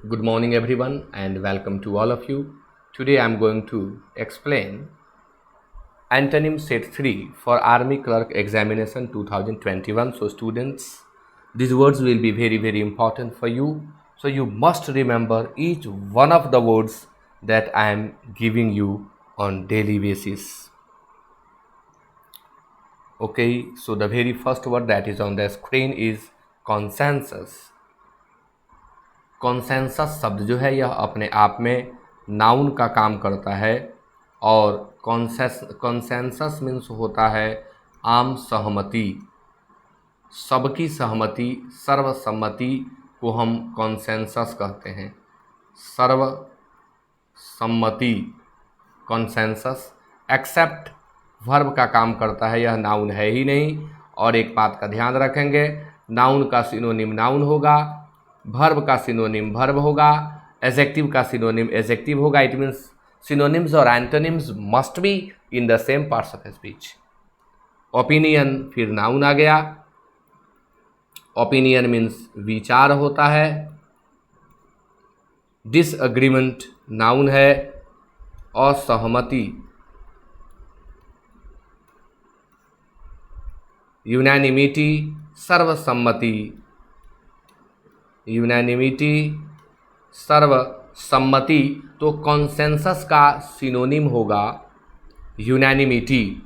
Good morning, everyone, and welcome to all of you. Today, I am going to explain antonym set 3 for Army Clerk Examination 2021. So, students, these words will be very important for you. So, you must remember each one of the words that I am giving you on daily basis. Okay, so the very first word that is on the screen is consensus. Consensus शब्द जो है यह अपने आप में noun का काम करता है और कॉन्सेंसस मीन्स होता है आम सहमति, सबकी सहमति, सर्वसम्मति को हम कॉन्सेंसस कहते हैं। सर्वसम्मति कॉन्सेंसस। एक्सेप्ट वर्ब का काम करता है, यह नाउन है ही नहीं। और एक बात का ध्यान रखेंगे, नाउन का सिनोनिम नाउन होगा, वर्ब का सिनोनिम वर्ब होगा, एडजेक्टिव का सिनोनिम एडजेक्टिव होगा। इट मीन्स सिनोनिम्स और antonyms must be in the same parts of speech. Opinion फिर नाउन आ गया। ओपिनियन मीन्स विचार होता है। डिसएग्रीमेंट नाउन है। असहमति, यूनानिमिटी सर्वसम्मति, यूनानिमिटी सर्वसम्मति। तो कॉन्सेंसस का सिनोनिम होगा यूनानिमिटी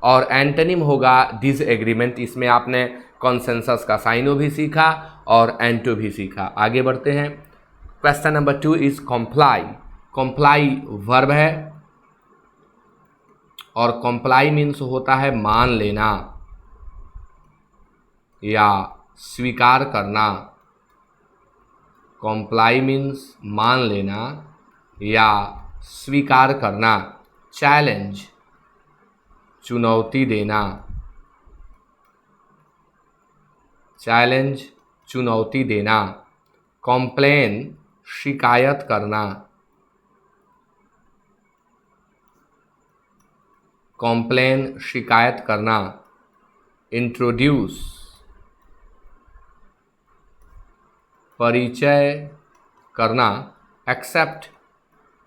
और एंटोनिम होगा डिसएग्रीमेंट। इसमें आपने कॉन्सेंसस का साइनो भी सीखा और एंटो भी सीखा। आगे बढ़ते हैं। Question number 2 is comply. Comply verb है और कॉम्प्लाई मीन्स होता है मान लेना या स्वीकार करना। कॉम्प्लाई मीन्स मान लेना या स्वीकार करना। चैलेंज चुनौती देना, चैलेंज चुनौती देना। कॉम्प्लेन शिकायत करना, कॉम्प्लेन शिकायत करना। इंट्रोड्यूस परिचय करना। एक्सेप्ट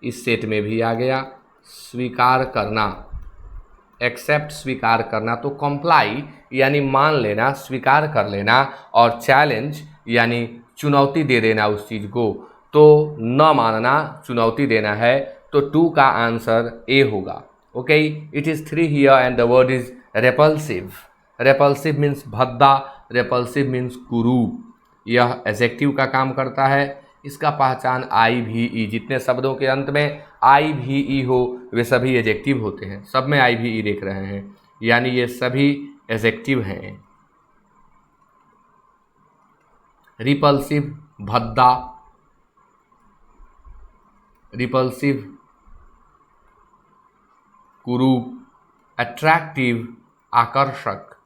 इस सेट में भी आ गया, स्वीकार करना। एक्सेप्ट स्वीकार करना। तो कॉम्प्लाई यानी मान लेना, स्वीकार कर लेना, और चैलेंज यानी चुनौती दे देना उस चीज़ को। तो न मानना, चुनौती देना है, तो 2 का आंसर ए होगा। Okay, it is 3 here and the word is repulsive. Repulsive means भद्दा, रेपल्सिव मीन्स कुरूप। यह एडजेक्टिव का काम करता है। इसका पहचान आई भी ई, जितने शब्दों के अंत में आई भी ई हो वे सभी एडजेक्टिव होते हैं। सब में आई भी ई देख रहे हैं, यानी ये सभी एडजेक्टिव हैं। रिपल्सिव भद्दा, रिपल्सिव कुरूप। अट्रैक्टिव आकर्षक,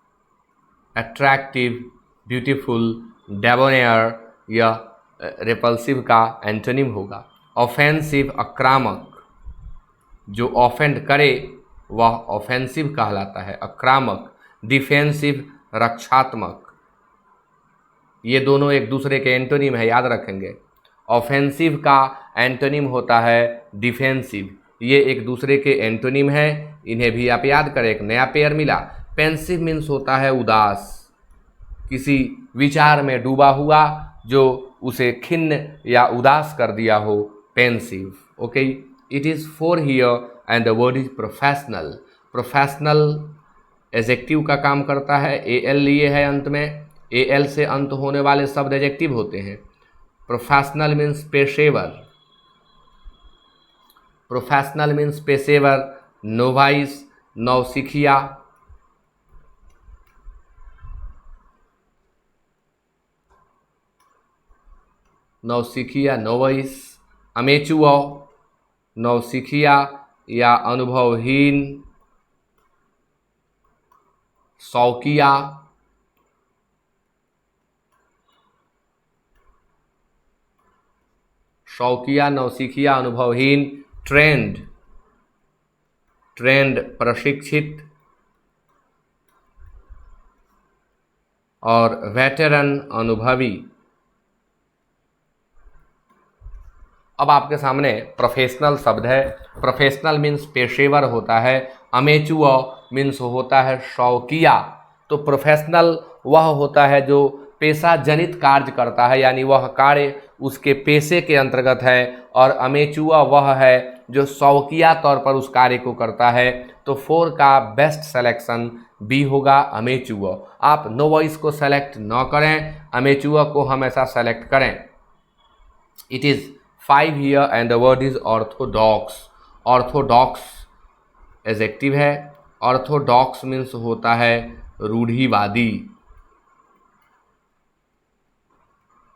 अट्रैक्टिव ब्यूटीफुल। डेबोनेयर यह रिपल्सिव का एंटोनिम होगा। ऑफेंसिव आक्रामक, जो ऑफेंड करे वह ऑफेंसिव कहलाता है, आक्रामक। डिफेंसिव रक्षात्मक, ये दोनों एक दूसरे के एंटोनिम है, याद रखेंगे। ऑफेंसिव का एंटोनिम होता है डिफेंसिव, ये एक दूसरे के एंटोनिम है, इन्हें भी आप याद करें, एक नया पेयर मिला। पेंसिव मीन्स होता है उदास, किसी विचार में डूबा हुआ जो उसे खिन्न या उदास कर दिया हो, pensive. Okay, it is 4 here and the word is professional. Professional adjective का काम करता है, ए एल लिए है अंत में। ए एल से अंत होने वाले शब्द एडजेक्टिव होते हैं। प्रोफेशनल मीन्स पेशेवर, प्रोफेशनल मीन्स पेशेवर। नोवाइस नौसिखिया, नौसिखिया नोवाइस। अमेचुअ नौसिखिया या अनुभवहीन। शौकिया, शौकिया नौसिखिया अनुभवहीन। ट्रेंड, ट्रेंड प्रशिक्षित। और वेटरन अनुभवी। अब आपके सामने प्रोफेशनल शब्द है। प्रोफेशनल मीन्स पेशेवर होता है, अमेचुअर मीन्स होता है शौकिया। तो प्रोफेशनल वह होता है जो पेशा जनित कार्य करता है, यानी वह कार्य उसके पेशे के अंतर्गत है, और अमेचुअर वह है जो शौकिया तौर पर उस कार्य को करता है। तो 4 का बेस्ट सिलेक्शन बी होगा, अमेचुअर। आप नोवाइस को सेलेक्ट न करें, अमेचुअर को हमेशा सेलेक्ट करें। It is 5 here and the word is orthodox. Orthodox adjective है। ऑर्थोडॉक्स मीन्स होता है रूढ़िवादी,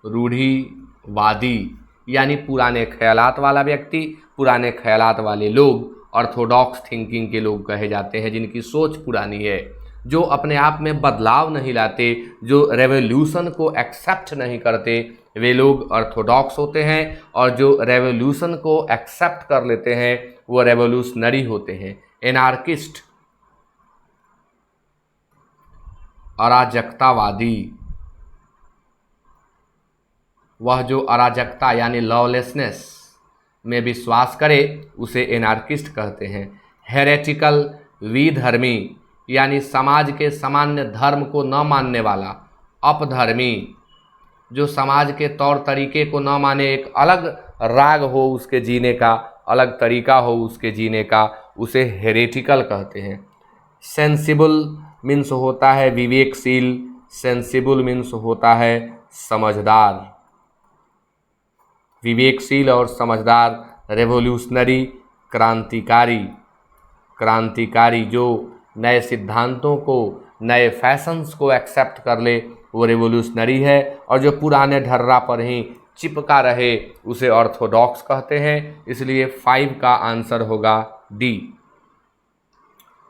रूढ़िवादी यानी पुराने ख्यालात वाला व्यक्ति, पुराने ख्यालात वाले लोग ऑर्थोडॉक्स थिंकिंग के लोग कहे जाते हैं, जिनकी सोच पुरानी है, जो अपने आप में बदलाव नहीं लाते, जो रेवोल्यूशन को एक्सेप्ट नहीं करते, वे लोग ऑर्थोडॉक्स होते हैं। और जो रेवोल्यूशन को एक्सेप्ट कर लेते हैं वो रेवोल्यूशनरी होते हैं। एनार्किस्ट अराजकतावादी, वह जो अराजकता यानी लॉलेसनेस में विश्वास करे उसे एनार्किस्ट कहते हैं। हेरेटिकल विधर्मी यानी समाज के सामान्य धर्म को न मानने वाला, अपधर्मी जो समाज के तौर तरीके को न माने, एक अलग राग हो उसके जीने का, अलग तरीका हो उसके जीने का, उसे हेरेटिकल कहते हैं। सेंसिबल मीन्स होता है विवेकशील, सेंसिबल मीन्स होता है समझदार। विवेकशील और समझदार। रेवोल्यूशनरी क्रांतिकारी, क्रांतिकारी जो नए सिद्धांतों को, नए फैशंस को एक्सेप्ट कर ले वो रेवोल्यूशनरी है, और जो पुराने ढर्रा पर ही चिपका रहे उसे ऑर्थोडॉक्स कहते हैं। इसलिए 5 का आंसर होगा D.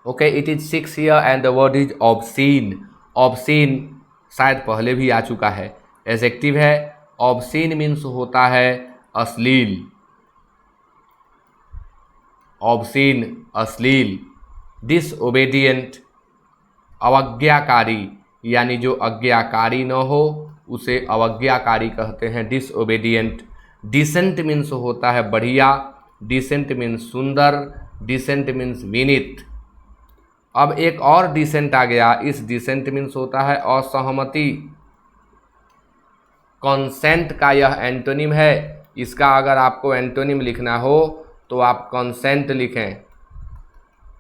Okay, it is 6 here and the word is obscene. Obscene शायद पहले भी आ चुका है, एडजेक्टिव है। ऑब्सीन मीन्स होता है अश्लील, ऑब्सीन अश्लील। डिसओबेडिएंट अवज्ञाकारी, यानी जो आज्ञाकारी न हो उसे अवज्ञाकारी कहते हैं, डिसओबेडिएंट। डिसेंट मीन्स होता है बढ़िया, डिसेंट मीन्स सुंदर, डिसेंट मीन्स विनीत। अब एक और डिसेंट आ गया, इस डिसेंट मीन्स होता है असहमति। कॉन्सेंट का यह एंटोनिम है, इसका अगर आपको एंटोनिम लिखना हो तो आप कॉन्सेंट लिखें।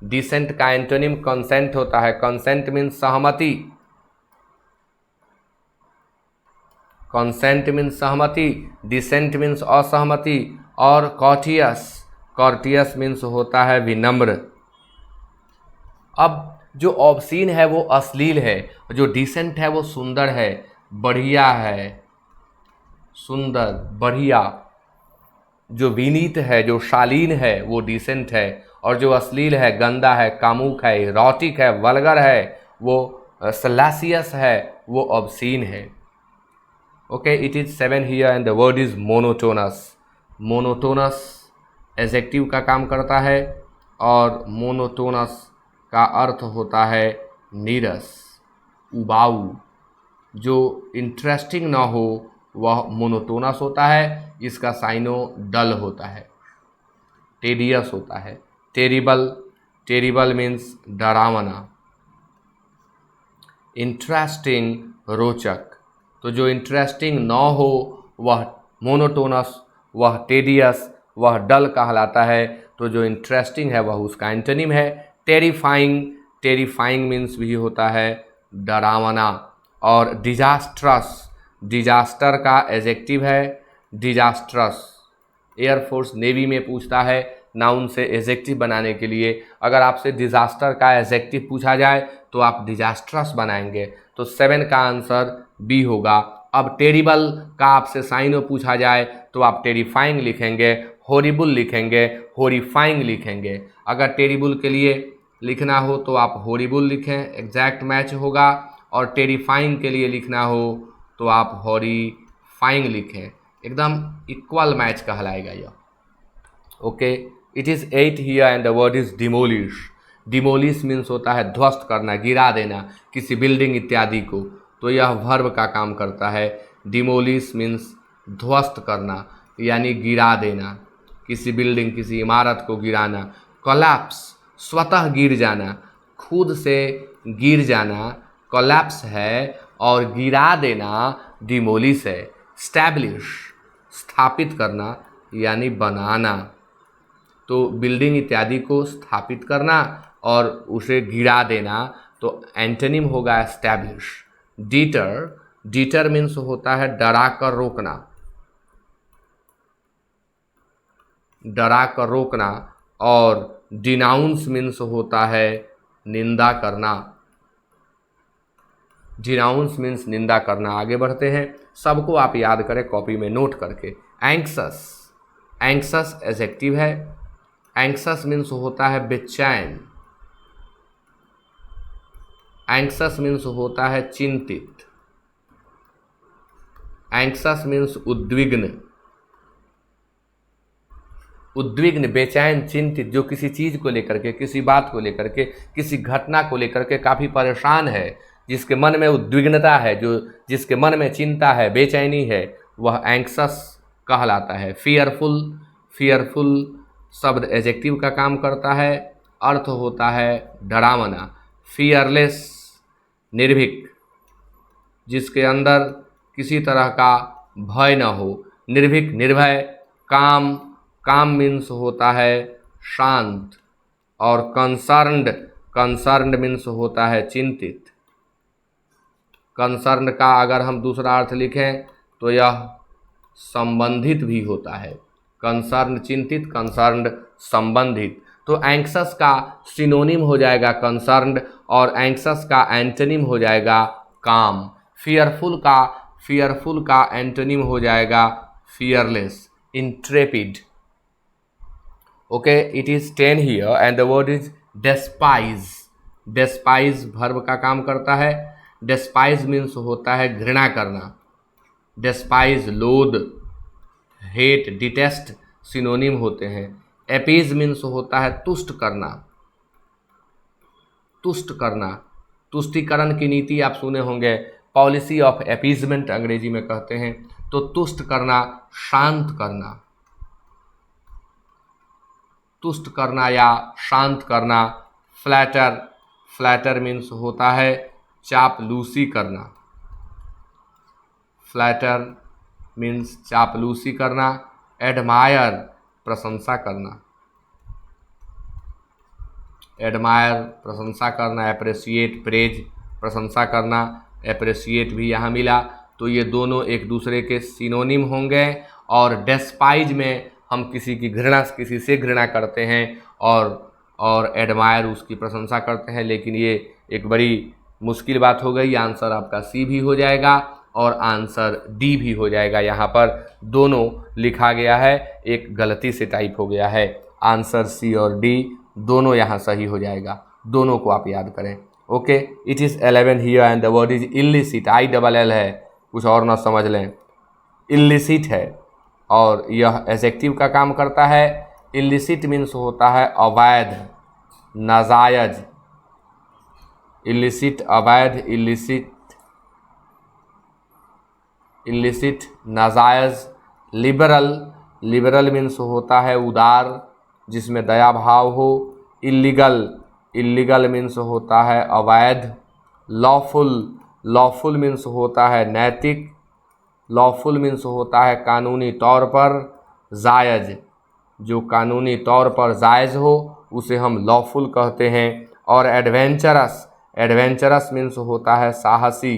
डिसेंट का एंटोनिम कॉन्सेंट होता है। कॉन्सेंट मीन्स सहमति, कॉन्सेंट मीन्स सहमति, डिसेंट मीन्स असहमति। और कॉर्टियस, कॉर्टियस मीन्स होता है विनम्र। अब जो ऑब्सीन है वो अश्लील है, जो डिसेंट है वो सुंदर है, बढ़िया है, सुंदर बढ़िया। जो विनीत है, जो शालीन है वो डिसेंट है, और जो अश्लील है, गंदा है, कामुक है, इरोटिक है, वल्गर है, वो सलासियस है, वो ऑब्सीन है। Okay, it is 7 here and the word is monotonous. Monotonous adjective का काम करता है, और मोनोटोनस का अर्थ होता है नीरस, उबाऊ। जो इंटरेस्टिंग ना हो वह मोनोटोनस होता है। इसका साइनो डल होता है, टेडियस होता है। टेरिबल, टेरिबल मीन्स डरावना। इंटरेस्टिंग रोचक, तो जो इंटरेस्टिंग न हो वह मोनोटोनस, वह टेडियस, वह डल कहलाता है। तो जो इंटरेस्टिंग है वह उसका एंटोनिम है। टेरिफाइंग, टेरिफाइंग मीन्स भी होता है डरावना। और डिजास्ट्रस, डिजास्टर का एडजेक्टिव है डिजास्ट्रस। एयरफोर्स नेवी में पूछता है नाउन से एडजेक्टिव बनाने के लिए, अगर आपसे डिजास्टर का एडजेक्टिव पूछा जाए तो आप डिजास्ट्रस बनाएंगे। तो 7 का आंसर बी होगा। अब टेरिबल का आपसे साइनो पूछा जाए तो आप टेरिफाइंग लिखेंगे, हॉरिबल लिखेंगे, हॉरिफाइंग लिखेंगे। अगर टेरिबल के लिए लिखना हो तो आप हॉरिबल लिखें, एग्जैक्ट मैच होगा। और टेरिफाइंग के लिए लिखना हो तो आप हॉरिफाइंग लिखें, एकदम इक्वल मैच कहलाएगा यह। Okay, it is 8 here and the word is demolish. Demolish means होता है ध्वस्त करना, गिरा देना किसी बिल्डिंग इत्यादि को, तो यह वर्ब का काम करता है। डिमोलिश मीन्स ध्वस्त करना, यानी गिरा देना, किसी बिल्डिंग किसी इमारत को गिराना। कोलैप्स स्वतः गिर जाना, खुद से गिर जाना कोलैप्स है, और गिरा देना डिमोलिश है। स्टैब्लिश स्थापित करना यानी बनाना, तो बिल्डिंग इत्यादि को स्थापित करना और उसे गिरा देना, तो एंटोनिम होगा एस्टैब्लिश। डीटर, डीटर मीन्स होता है डरा कर रोकना, डरा कर रोकना। और डिनाउंस मीन्स होता है निंदा करना, डिनाउंस मीन्स निंदा करना। आगे बढ़ते हैं, सबको आप याद करें कॉपी में नोट करके। एंक्सस, एंक्सस एडजेक्टिव है। एंक्सस मीन्स होता है बेचैन, एंक्सस मीन्स होता है चिंतित, एंक्सस मीन्स उद्विग्न, उद्विग्न बेचैन चिंतित, जो किसी चीज़ को लेकर के, किसी बात को लेकर के, किसी घटना को लेकर के काफ़ी परेशान है, जिसके मन में उद्विग्नता है, जो जिसके मन में चिंता है, बेचैनी है, वह एंक्सस कहलाता है। फियरफुल, फियरफुल शब्द एडजेक्टिव का काम करता है, अर्थ होता है डरावना। फियरलेस निर्भीक, जिसके अंदर किसी तरह का भय न हो, निर्भीक निर्भय। काम, काम मीन्स होता है शांत। और कंसर्न्ड, कंसर्न्ड मीन्स होता है चिंतित। कंसर्न का अगर हम दूसरा अर्थ लिखें तो यह संबंधित भी होता है। कंसर्न चिंतित, कंसर्न्ड संबंधित। तो एंक्सस का सिनोनिम हो जाएगा कंसर्न्ड, और एंक्सस का एंटोनिम हो जाएगा काम। फियरफुल का एंटोनिम हो जाएगा fearless, intrepid. Okay, it is 10 here and the word is despise. Despise verb का काम करता है। डेस्पाइज मीन्स होता है घृणा करना। डेस्पाइज लोद, हेट, डिटेस्ट सिनोनिम होते हैं। एपीज मीन्स होता है तुष्ट करना, तुष्ट करना। तुष्टिकरण की नीति आप सुने होंगे, पॉलिसी ऑफ एपीजमेंट अंग्रेजी में कहते हैं। तो तुष्ट करना, शांत करना, तुष्ट करना या शांत करना। फ्लैटर, फ्लैटर मीन्स होता है चापलूसी करना, फ्लैटर मीन्स चापलूसी करना। एडमायर प्रशंसा करना, एडमायर प्रशंसा करना। एप्रिसिएट प्रेज प्रशंसा करना, एप्रिसिएट भी यहाँ मिला। तो ये दोनों एक दूसरे के सिनोनिम होंगे। और डेस्पाइज में हम किसी की घृणा, किसी से घृणा करते हैं, और एडमायर उसकी प्रशंसा करते हैं। लेकिन ये एक बड़ी मुश्किल बात हो गई। आंसर आपका सी भी हो जाएगा और आंसर डी भी हो जाएगा। यहाँ पर दोनों लिखा गया है, एक गलती से टाइप हो गया है। आंसर सी और डी दोनों यहाँ सही हो जाएगा। दोनों को आप याद करें। Okay, it is 11 here and the word is illicit. ILL है, कुछ और ना समझ लें। इलिसिट है और यह एडजेक्टिव का काम करता है। इलिसिट मीन्स होता है अवैध, नाजायज। इलिसिट अवैध, इलिसिट, इलिसिट नाजायज। लिबरल, लिबरल मीन्स होता है उदार, जिसमें दया भाव हो। इल्लीगल, इल्लीगल मीन्स होता है अवैध। लॉफुल, लॉफुल मीन्स होता है नैतिक। लॉफुल मीन्स होता है कानूनी तौर पर। जायज़, जो कानूनी तौर पर जायज़ हो उसे हम लॉफुल कहते हैं। और एडवेंचरस, एडवेंचरस मीन्स होता है साहसी।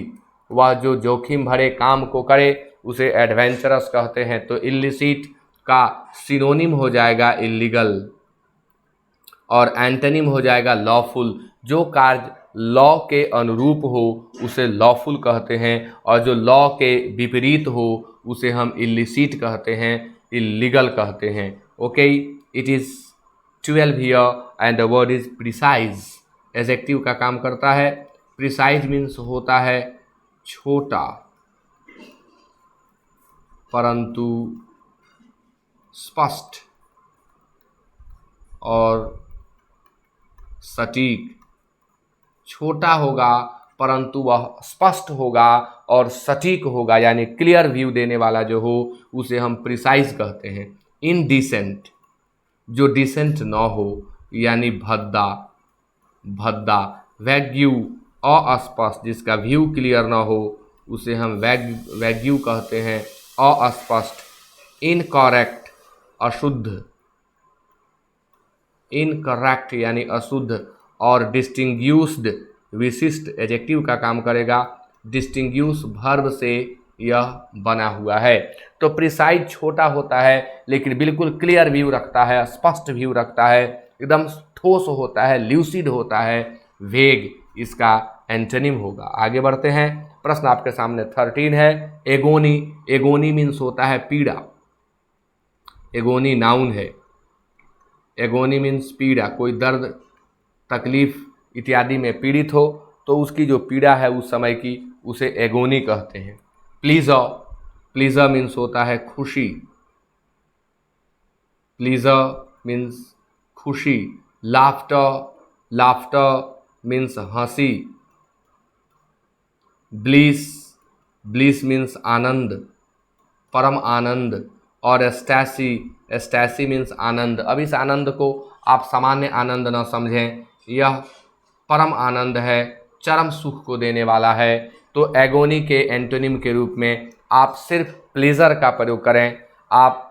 वह जो जोखिम भरे काम को करे उसे एडवेंचरस कहते हैं। तो इलिसिट का सिनोनिम हो जाएगा इल्लीगल और एंटोनिम हो जाएगा लॉफुल। जो कार्य लॉ के अनुरूप हो उसे लॉफुल कहते हैं, और जो लॉ के विपरीत हो उसे हम इलिसिट कहते हैं, इल्लीगल कहते हैं। Okay, it is 12 here and the word is precise. Adjective का काम करता है। प्रिसाइज मीन्स होता है छोटा परंतु स्पष्ट और सटीक। छोटा होगा परंतु वह स्पष्ट होगा और सटीक होगा, यानी क्लियर व्यू देने वाला जो हो उसे हम प्रिसाइज कहते हैं। इनडिसेंट, जो डिसेंट न हो, यानी भद्दा भद्दा। वैग्यू, अस्पष्ट, जिसका व्यू क्लियर न हो उसे हम वैग्यू कहते हैं, अस्पष्ट। इनकरेक्ट, अशुद्ध, इनकरेक्ट यानी अशुद्ध। और डिस्टिंग्यूश्ड, विशिष्ट, एडजेक्टिव का काम करेगा। डिस्टिंग्यूश वर्ब से यह बना हुआ है। तो प्रिसाइज छोटा होता है लेकिन बिल्कुल क्लियर व्यू रखता है, स्पष्ट व्यू रखता है, एकदम ठोस होता है, ल्यूसिड होता है। वेग इसका एंटोनिम होगा। आगे बढ़ते हैं, प्रश्न आपके सामने 13 है। एगोनी, एगोनी मीन्स होता है पीड़ा। एगोनी नाउन है। एगोनी मीन्स पीड़ा, कोई दर्द, तकलीफ इत्यादि में पीड़ित हो तो उसकी जो पीड़ा है उस समय की, उसे एगोनी कहते हैं। प्लीजर, प्लीजर मीन्स होता है खुशी। प्लीजर मीन्स खुशी। लाफ्टर, लाफ्टर मीन्स हंसी। ब्लिस, ब्लिस मीन्स आनंद, परम आनंद। और एस्टैसी, एस्टैसी मीन्स आनंद। अब इस आनंद को आप सामान्य आनंद न समझें, यह परम आनंद है, चरम सुख को देने वाला है। तो एगोनी के एंटोनिम के रूप में आप सिर्फ प्लेजर का प्रयोग करें। आप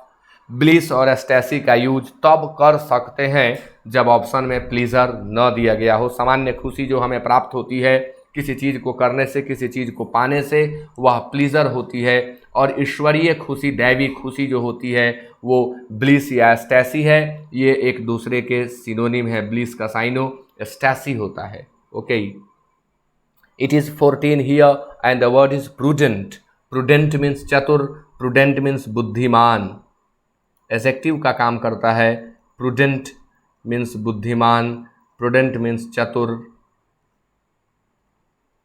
ब्लिस और एस्टैसी का यूज तब कर सकते हैं जब ऑप्शन में प्लीजर न दिया गया हो। सामान्य खुशी जो हमें प्राप्त होती है किसी चीज़ को करने से, किसी चीज़ को पाने से, वह प्लीजर होती है। और ईश्वरीय खुशी, दैवी खुशी जो होती है वो ब्लिस या एस्टैसी है। ये एक दूसरे के सिनोनिम है। ब्लिस का साइनो एस्टैसी होता है। Okay, it is 14 here and the word is prudent. Prudent means चतुर, प्रूडेंट मीन्स बुद्धिमान, एडजेक्टिव का काम करता है। प्रूडेंट मीन्स बुद्धिमान, प्रूडेंट मीन्स चतुर।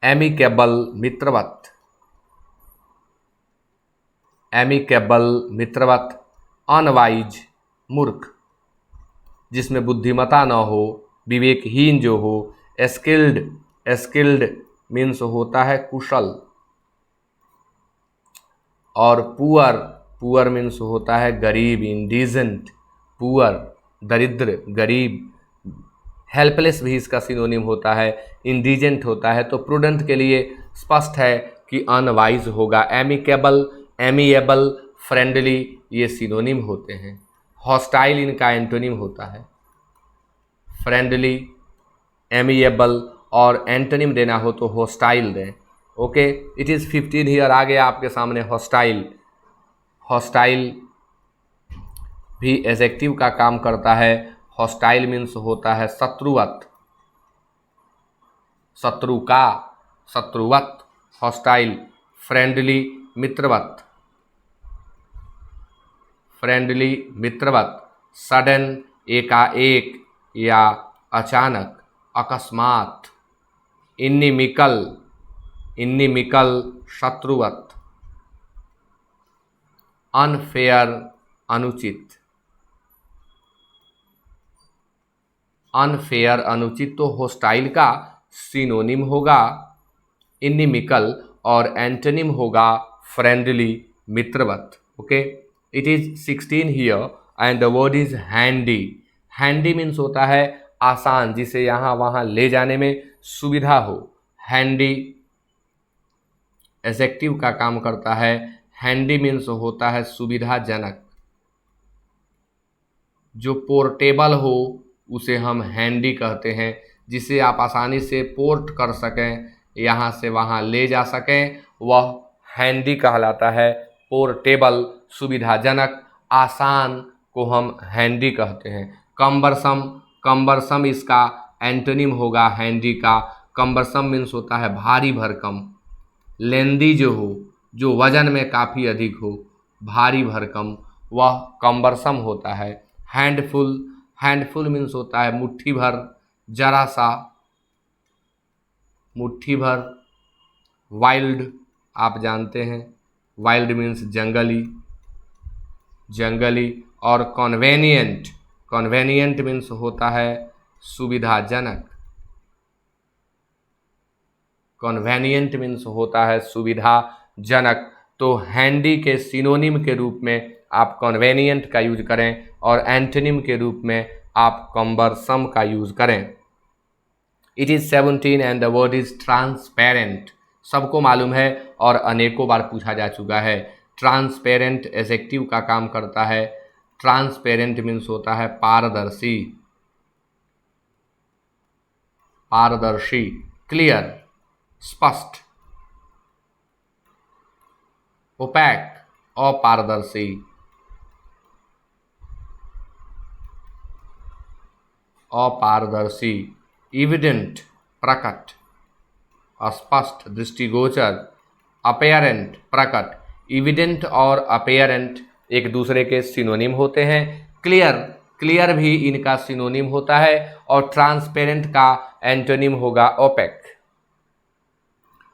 एमिकेबल, मित्रवत, एमिकेबल मित्रवत। अनवाइज, मूर्ख, जिसमें बुद्धिमता न हो, विवेकहीन जो हो। स्किल्ड, स्किल्ड मीन्स होता है कुशल। और पुअर, पुअर मीन्स होता है गरीब, इंडिजेंट, पुअर, दरिद्र, गरीब। हेल्पलेस भी इसका सिनोनिम होता है, इंडिजेंट होता है। तो प्रूडेंट के लिए स्पष्ट है कि अनवाइज होगा। एमिकेबल, एमिएबल, फ्रेंडली ये सिनोनिम होते हैं। हॉस्टाइल इनका एंटोनिम होता है। फ्रेंडली, एमिएबल और एंटोनिम देना हो तो हॉस्टाइल दें। ओके, इट इज़ 15 हियर आ गया आपके सामने हॉस्टाइल। हॉस्टाइल भी एडजेक्टिव का काम करता है। हॉस्टाइल मीन्स होता है शत्रुवत, शत्रु का, शत्रुवत। हॉस्टाइल। फ्रेंडली, मित्रवत, फ्रेंडली, मित्रवत। सडन, एकाएक या अचानक, अकस्मात। इनिमिकल, इनिमिकल, शत्रुवत। अनफेयर, अनुचित, अनफेयर, अनुचित। तो हॉस्टाइल का सिनोनिम होगा इनिमिकल और एंटोनिम होगा फ्रेंडली, मित्रवत। Okay, it is 16 here and the word is handy. Handy means होता है आसान, जिसे यहाँ वहाँ ले जाने में सुविधा हो। हैंडी एडजेक्टिव का काम करता है। हैंडी मीन्स होता है सुविधाजनक, जो पोर्टेबल हो उसे हम हैंडी कहते हैं। जिसे आप आसानी से पोर्ट कर सकें, यहाँ से वहाँ ले जा सकें, वह हैंडी कहलाता है। पोर्टेबल, सुविधाजनक, आसान को हम हैंडी कहते हैं। कम्बरसम, कम्बरसम इसका एंटोनिम होगा हैंडी का। कम्बरसम मीन्स होता है भारी भरकम। लेंदी जो हो, जो वजन में काफ़ी अधिक हो, भारी भरकम, वह कम्बरसम होता है। हैंडफुल, हैंडफुल मीन्स होता है मुट्ठी भर, जरा सा, मुट्ठी भर। वाइल्ड आप जानते हैं, वाइल्ड मीन्स जंगली, जंगली। और कन्वेनियंट, कन्वेनियंट मीन्स होता है सुविधाजनक। कन्वेनियंट मीन्स होता है सुविधाजनक, तो हैंडी के सिनोनिम के रूप में आप कन्वेनियंट का यूज करें और एंटोनिम के रूप में आप कम्बरसम का यूज करें। It is 17 and the word is transparent. सबको मालूम है और अनेकों बार पूछा जा चुका है। ट्रांसपेरेंट एडजेक्टिव का काम करता है। ट्रांसपेरेंट मीन्स होता है पारदर्शी, पारदर्शी, क्लियर, स्पष्ट। ओपैक अपारदर्शी, अपारदर्शी। इविडेंट प्रकट, स्पष्ट, दृष्टिगोचर। अपेयरेंट प्रकट। इविडेंट और अपेयरेंट एक दूसरे के सिनोनिम होते हैं। क्लियर, क्लियर भी इनका सिनोनिम होता है और ट्रांसपेरेंट का एंटोनिम होगा opaque.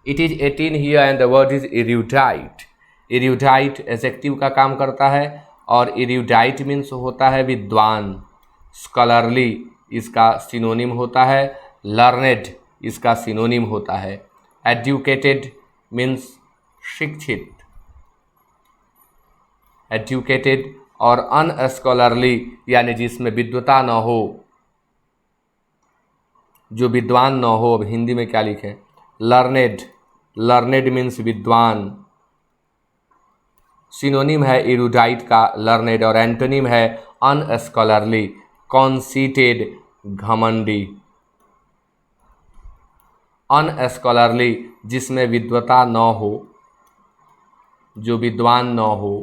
It is 18 here and the word is erudite. Erudite adjective का काम करता है और इरूडाइट मीन्स होता है विद्वान। स्कॉलरली इसका सिनोनिम होता है। लर्नेड इसका सिनोनिम होता है। एडुकेटेड मीन्स शिक्षित, एडुकेटेड। और अनस्कॉलरली यानी जिसमें विद्वता न हो, जो विद्वान न हो। अब हिंदी में क्या लिखें? लर्नेड, लर्नेड मीन्स विद्वान। सिनोनिम है इरूडाइट का लर्नेड और एंटोनिम है अनस्कॉलरली, कॉन्सीटेड, घमंडी। अनस्कॉलरली जिसमें विद्वता न हो, जो विद्वान न हो।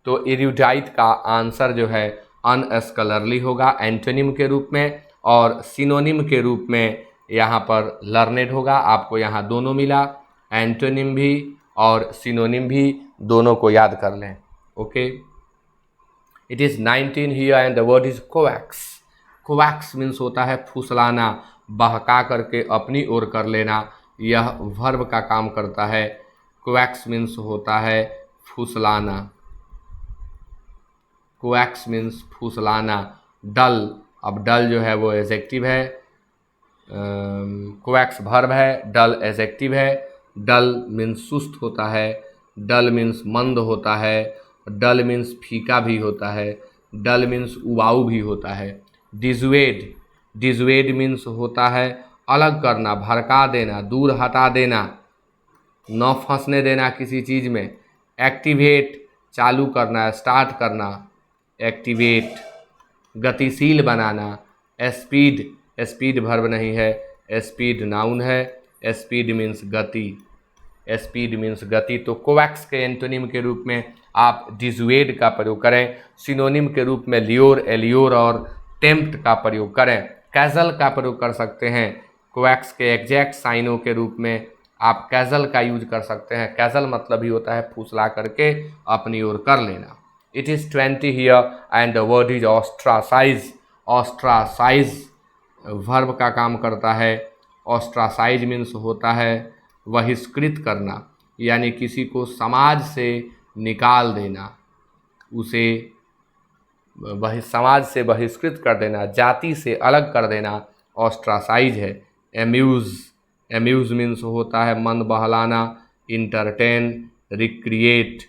तो इरूडाइट का आंसर जो है अनस्कॉलरली होगा एंटोनिम के रूप में, और सिनोनिम के रूप में यहाँ पर लर्नेड होगा। आपको यहाँ दोनों मिला, एंटोनिम भी और सिनोनिम भी, दोनों को याद कर लें। Okay. It is 19 here and the word is Covax. Covax means होता है फुसलाना, बहका करके अपनी ओर कर लेना। यह वर्ब का काम करता है। कोवैक्स मीन्स होता है फुसलाना। Covax means फुसलाना। डल, अब डल जो है वो एडजेक्टिव है, कोवैक्स वर्ब है, डल एडजेक्टिव है। डल मीन्स सुस्त होता है, डल मीन्स मंद होता है, डल मीन्स फीका भी होता है, डल मीन्स उबाऊ भी होता है। डिजुएड, डिजुएड मीन्स होता है अलग करना, भड़का देना, दूर हटा देना, न फंसने देना किसी चीज़ में। एक्टिवेट चालू करना, स्टार्ट करना, एक्टिवेट। गतिशील बनाना। स्पीड, स्पीड वर्ब नहीं है, स्पीड नाउन है। स्पीड मीन्स गति, स्पीड मीन्स गति। तो कोवैक्स के एंटोनिम के रूप में आप डिजुएड का प्रयोग करें। सिनोनिम के रूप में लियोर, एलियोर और टेम्प्ट का प्रयोग करें। कैजल का प्रयोग कर सकते हैं। कोवैक्स के एग्जैक्ट साइनों के रूप में आप कैजल का यूज कर सकते हैं। कैजल मतलब ही होता है फुसला करके अपनी ओर कर लेना। It is 20 here and the word is ostracise. Ostracise verb का काम करता है। ऑस्ट्रासाइज मीन्स होता है बहिष्कृत करना, यानी किसी को समाज से निकाल देना, उसे समाज से बहिष्कृत कर देना, जाति से अलग कर देना, ऑस्ट्रासाइज है। एम्यूज़, एम्यूज़ मीन्स होता है मन बहलाना, इंटरटेन, रिक्रिएट।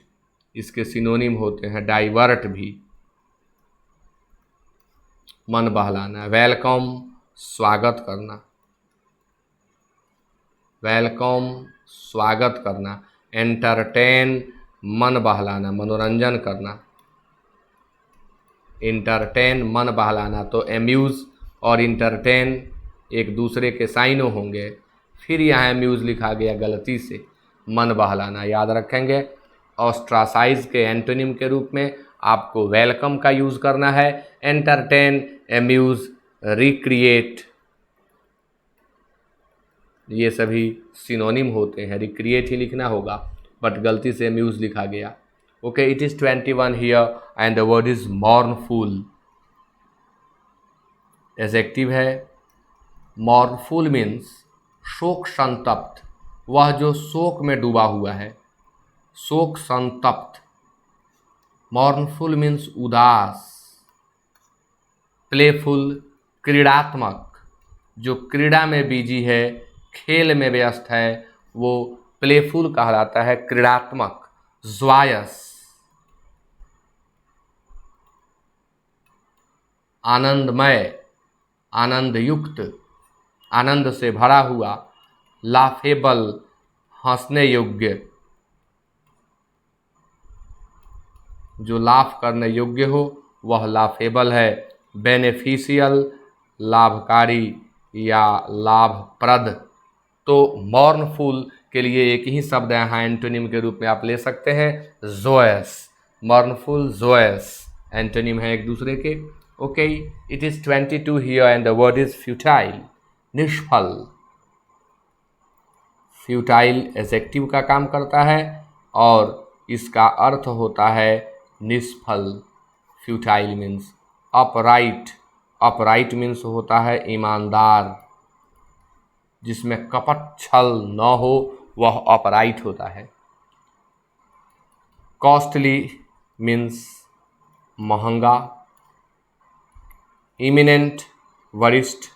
इसके सिनोनिम होते हैं डाइवर्ट भी, मन बहलाना। वेलकम स्वागत करना, वेलकम स्वागत करना। एंटरटेन मन बहलाना, मनोरंजन करना। इंटरटेन मन बहलाना, तो एम्यूज़ और इंटरटेन एक दूसरे के साइनों होंगे। फिर यहाँ एम्यूज़ लिखा गया गलती से, मन बहलाना याद रखेंगे। ऑस्ट्रासाइज के एंटोनिम के रूप में आपको वेलकम का यूज़ करना है। एंटरटेन, एम्यूज़, रिक्रिएट, ये सभी सिनोनिम होते हैं। रिक्रिएट ही लिखना होगा बट गलती से एम्यूज़ लिखा गया। Okay. It is 21 here and the word is mournful. Adjective है। मॉर्नफुल मीन्स शोक संतप्त, वह जो शोक में डूबा हुआ है, शोक संतप्त। मॉर्नफुल मीन्स उदास, प्लेफुल, क्रीड़ात्मक, जो क्रीड़ा में बिजी है, खेल में व्यस्त है, वो प्लेफुल कहलाता है, क्रीड़ात्मक। ज्वायस, आनंदमय, आनंदयुक्त, आनंद से भरा हुआ। लाफेबल, हंसने योग्य, जो लाफ करने योग्य हो वह लाफेबल है। बेनिफिशियल, लाभकारी या लाभप्रद। तो मॉर्नफुल के लिए एक ही शब्द यहाँ एंटोनिम के रूप में आप ले सकते हैं, जोयस। मॉर्नफुल, जोयस एंटोनिम है एक दूसरे के। Okay, it is 22 here and the word is futile, निष्फल। फ्यूटाइल एडजेक्टिव का काम करता है और इसका अर्थ होता है निष्फल। Futile means upright, upright means होता है ईमानदार, जिसमें कपट छल न हो वह अपराइट होता है। कॉस्टली मीन्स महंगा। इमिनेंट, वरिष्ठ,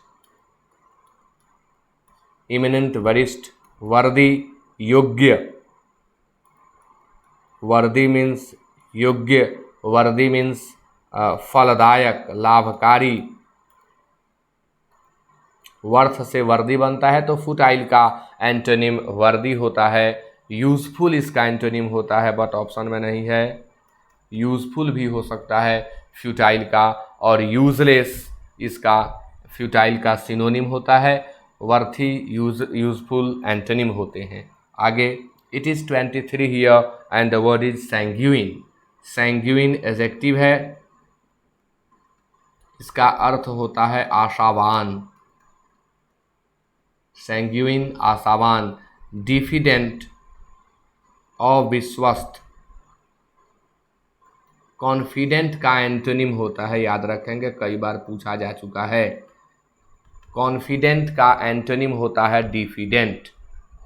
इमिनेंट वरिष्ठ। वर्दी, योग्य, वर्दी मीन्स योग्य, वर्दी मीन्स फलदायक, लाभकारी। वर्थ से वर्दी बनता है तो फुटाइल का एंटोनिम वर्दी होता है। यूजफुल इसका एंटोनिम होता है, बट ऑप्शन में नहीं है। यूजफुल भी हो सकता है फ्यूटाइल का, और यूजलेस इसका फ्यूटाइल का सिनोनिम होता है। वर्थी, यूजफुल एंटोनिम होते हैं। आगे, it is 23 here and the word is sanguine. Sanguine adjective है, इसका अर्थ होता है आशावान। सैंग्यूइन, आशावान। डिफिडेंट, अविश्वस्त। कॉन्फिडेंट का एंटोनिम होता है, याद रखेंगे, कई बार पूछा जा चुका है। कॉन्फिडेंट का एंटोनिम होता है डिफिडेंट।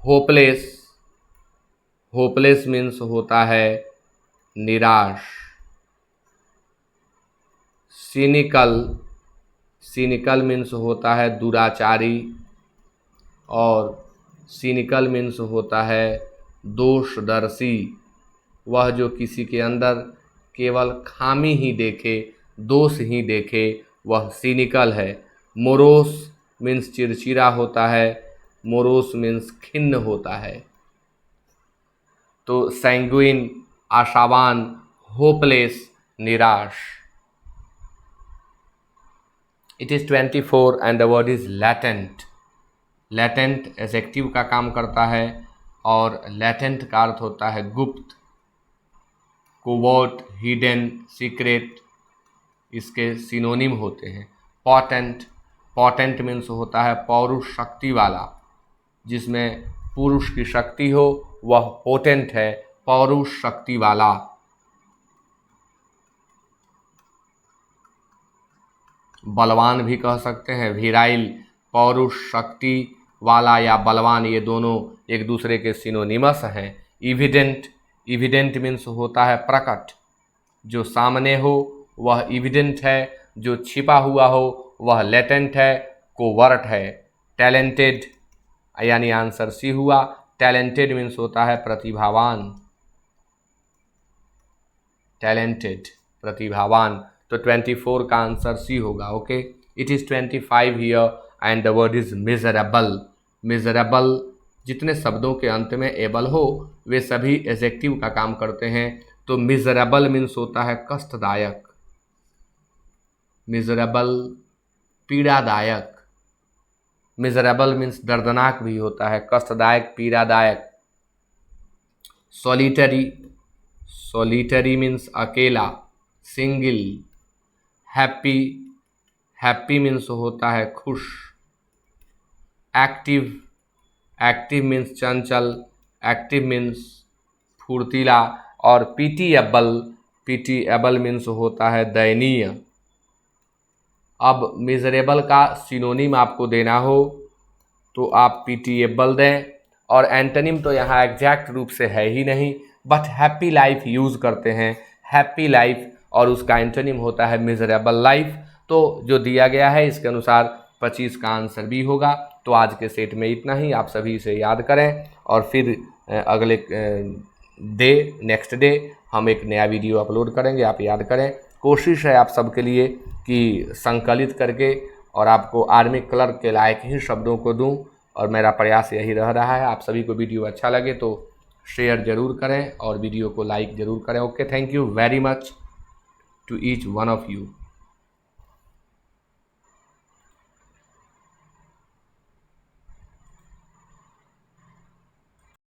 होपलेस, होपलेस मीन्स होता है निराश। सिनिकल, सिनिकल मीन्स होता है दुराचारी, और सिनिकल मीन्स होता है दोषदर्शी। वह जो किसी के अंदर केवल खामी ही देखे, दोष ही देखे, वह सिनिकल है। मोरोस मीन्स चिड़चिड़ा होता है, मोरोस मीन्स खिन्न होता है। तो सैंग्विन, आशावान, होपलेस, निराश। It is 24 and the word is latent. Latent adjective का काम करता है और लैटेंट का अर्थ होता है गुप्त। कोवर्ट, हिडन, सीक्रेट इसके सिनोनिम होते हैं। पॉटेंट, पॉटेंट मीन्स होता है पौरुष शक्ति वाला, जिसमें पुरुष की शक्ति हो वह पोटेंट है, पौरुष शक्ति वाला। बलवान भी कह सकते हैं। विराइल, पौरुष शक्ति वाला या बलवान, ये दोनों एक दूसरे के सिनोनिमस हैं। इविडेंट, इविडेंट मीन्स होता है प्रकट, जो सामने हो वह इविडेंट है, जो छिपा हुआ हो वह लेटेंट है, कोवर्ट है। टैलेंटेड, यानी आंसर सी हुआ। टैलेंटेड मीन्स होता है प्रतिभावान, टैलेंटेड, प्रतिभावान। तो 24 का आंसर सी होगा। Okay, it is 25 here and the word is miserable. Miserable, जितने शब्दों के अंत में एबल हो वे सभी एडजेक्टिव का काम करते हैं। तो मिजरेबल मीन्स होता है कष्टदायक, मिजरेबल पीड़ादायक। मिजरेबल मीन्स दर्दनाक भी होता है, कष्टदायक, पीड़ादायक। सॉलिटरी, सॉलिटरी मीन्स अकेला, सिंगल। हैप्पी, हैप्पी मीन्स होता है खुश। एक्टिव, एक्टिव मीन्स चंचल, एक्टिव मीन्स फुर्तीला। और पीटीएबल, पीटीएबल मीन्स होता है दयनीय। अब मिजरेबल का सिनोनिम आपको देना हो तो आप पीटीएबल दें, और एंटोनिम तो यहाँ एग्जैक्ट रूप से है ही नहीं, बट हैप्पी लाइफ यूज़ करते हैं। हैप्पी लाइफ, और उसका एंटोनिम होता है मिजरेबल लाइफ। तो जो दिया गया है इसके अनुसार 25 का आंसर बी होगा। तो आज के सेट में इतना ही, आप सभी इसे याद करें और फिर अगले नेक्स्ट डे हम एक नया वीडियो अपलोड करेंगे। आप याद करें, कोशिश है आप सबके लिए कि संकलित करके और आपको आर्मी क्लर्क के लायक ही शब्दों को दूं, और मेरा प्रयास यही रह रहा है। आप सभी को वीडियो अच्छा लगे तो शेयर ज़रूर करें और वीडियो को लाइक ज़रूर करें। Okay, thank you very much to each one of you.